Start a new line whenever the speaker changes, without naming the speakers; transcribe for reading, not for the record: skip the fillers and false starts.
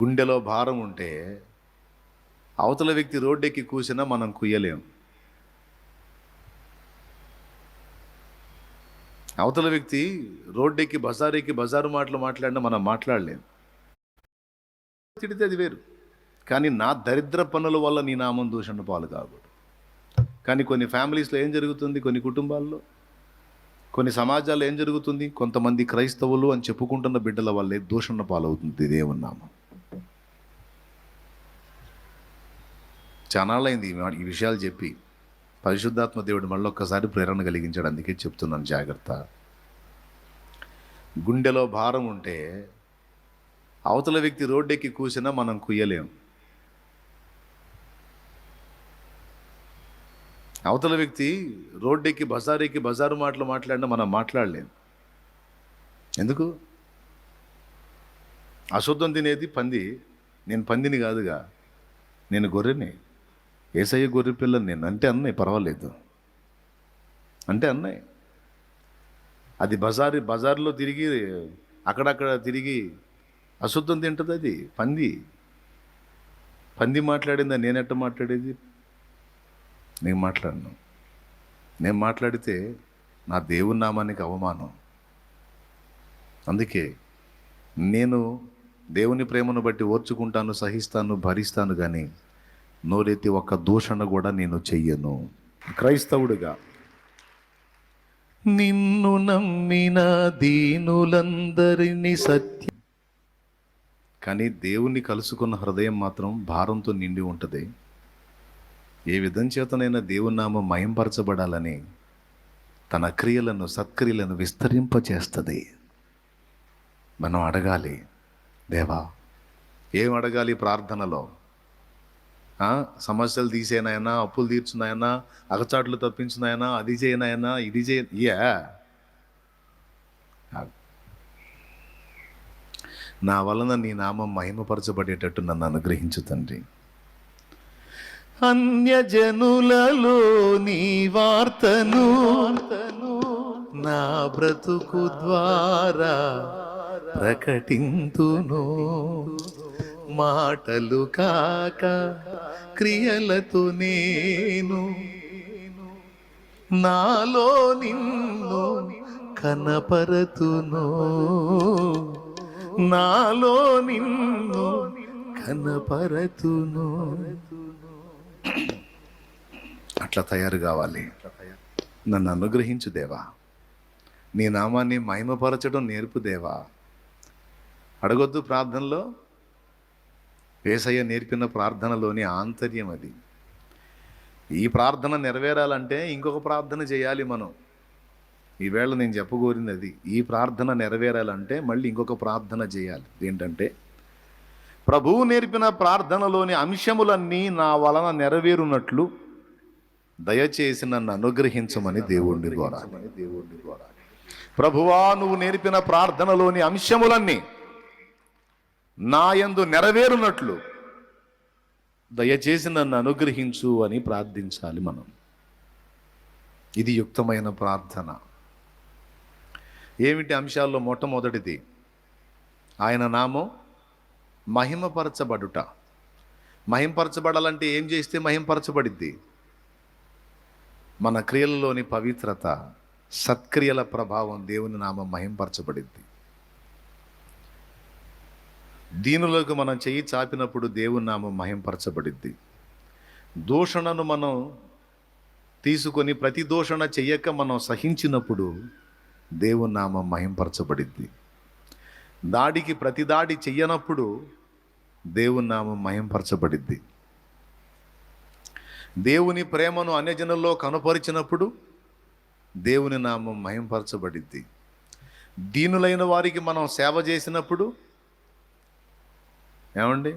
గుండెలో భారం ఉంటే అవతల వ్యక్తి రోడ్డెక్కి కూసినా మనం కుయ్యలేం. అవతల వ్యక్తి రోడ్డెక్కి బజారు మాటలు మాట్లాడినా మనం మాట్లాడలేం. తిడితే అది వేరు. కానీ నా దరిద్ర పనుల వల్ల నీ నామం దూషణ పాలు కాకూడదు. కానీ కొన్ని ఫ్యామిలీస్లో ఏం జరుగుతుంది, కొన్ని కుటుంబాల్లో, కొన్ని సమాజాల్లో ఏం జరుగుతుంది, కొంతమంది క్రైస్తవులు అని చెప్పుకుంటున్న బిడ్డల వల్లే దూషణ పాలవుతుంది దేవుని నామం. చానాళ్ళైంది ఈ విషయాలు చెప్పి. పరిశుద్ధాత్మ దేవుడు మళ్ళొక్కసారి ప్రేరణ కలిగించాడు, అందుకే చెప్తున్నాను జాగ్రత్త. గుండెలో భారం ఉంటే అవతల వ్యక్తి రోడ్డెక్కి కూసినా మనం కుయ్యలేం. అవతల వ్యక్తి రోడ్డెక్కి బజారు మాటలు మాట్లాడినా మనం మాట్లాడలేం. ఎందుకు? అశుద్ధం తినేది పంది, నేను పందిని కాదుగా, నేను గొర్రెని, ఏసయ్య గొర్రె పిల్లని నేను అంటే అన్నయ్య, పర్వాలేదు అంటే అన్నయ్య. అది బజార్లో తిరిగి అక్కడక్కడ తిరిగి అశుద్ధం తింటుంది. అది పంది మాట్లాడిందా, నేనెట్ట మాట్లాడేది? నేను మాట్లాడను. నేను మాట్లాడితే నా దేవుని నామానికి అవమానం. అందుకే నేను దేవుని ప్రేమను బట్టి ఓర్చుకుంటాను, సహిస్తాను, భరిస్తాను, కానీ నోరెత్తి ఒక్క దూషణ కూడా నేను చెయ్యను క్రైస్తవుడిగా. నిన్ను నమ్మిన దీనులందరినీ సత్యం. కానీ దేవుణ్ణి కలుసుకున్న హృదయం మాత్రం భారంతో నిండి ఉంటుంది. ఏ విధం చేతనైనా దేవుని నామం మహింపరచబడాలని తన క్రియలను, సత్క్రియలను విస్తరింపచేస్తుంది. మనం అడగాలి, దేవా ఏం అడగాలి ప్రార్థనలో? సమస్యలు తీసేనాయనా, అప్పులు తీర్చున్నాయనా, అగచాట్లు తప్పించున్నాయనా, అది చేయనాయనా, ఇది నా వలన నీ నామం మహిమపరచబడేటట్టు నన్ను అనుగ్రహించు తండ్రి. అన్యజనులలో నీ వార్తను నా బ్రతుకు ద్వారా ప్రకటింతును. మాటలు కాక క్రియలతో నేను నాలో నిన్ను కనపరతును, నాలో నిన్ను కనపరతును. అట్లా తయారు కావాలి. నన్ను అనుగ్రహించు దేవా, నీ నామాన్ని మహిమపరచడం నేర్పు దేవా. అడగొద్దు ప్రార్థనలో, యేసయ్య నేర్పిన ప్రార్థనలోని ఆంతర్యం అది. ఈ ప్రార్థన నెరవేరాలంటే ఇంకొక ప్రార్థన చేయాలి మనం. ఈవేళ నేను చెప్పగోరింది అది. ఈ ప్రార్థన నెరవేరాలంటే మళ్ళీ ఇంకొక ప్రార్థన చేయాలి. ఏంటంటే, ప్రభువు నేర్పిన ప్రార్థనలోని అంశములన్నీ నా వలన నెరవేరునట్లు దయచేసి నన్ను అనుగ్రహించమని దేవుణ్ణి ద్వారా. ప్రభువా, నువ్వు నేర్పిన ప్రార్థనలోని అంశములన్నీ నా యందు నెరవేరునట్లు దయచేసి నన్ను అనుగ్రహించు అని ప్రార్థించాలి మనం. ఇది యుక్తమైన ప్రార్థన. ఏమిటి అంశాల్లో? మొట్టమొదటిది, ఆయన నామం మహిమపరచబడుట. మహింపరచబడాలంటే ఏం చేస్తే మహింపరచబడిద్ది? మన క్రియలలోని పవిత్రత, సత్క్రియల ప్రభావం దేవుని నామం మహింపరచబడిద్ది. దీనిలోకి మనం చెయ్యి చాపినప్పుడు దేవుని నామం మహింపరచబడిద్ది. దూషణను మనం తీసుకొని ప్రతి దూషణ చెయ్యక మనం సహించినప్పుడు దేవుని నామం మహింపరచబడిద్ది. దాడికి ప్రతి దాడి చెయ్యనప్పుడు దేవుని నామం మహింపరచబడిద్ది. దేవుని ప్రేమను అన్యజనుల్లో కనపరిచినప్పుడు దేవుని నామం మహింపరచబడిద్ది. దీనులైన వారికి మనం సేవ చేసినప్పుడు ఏమండి,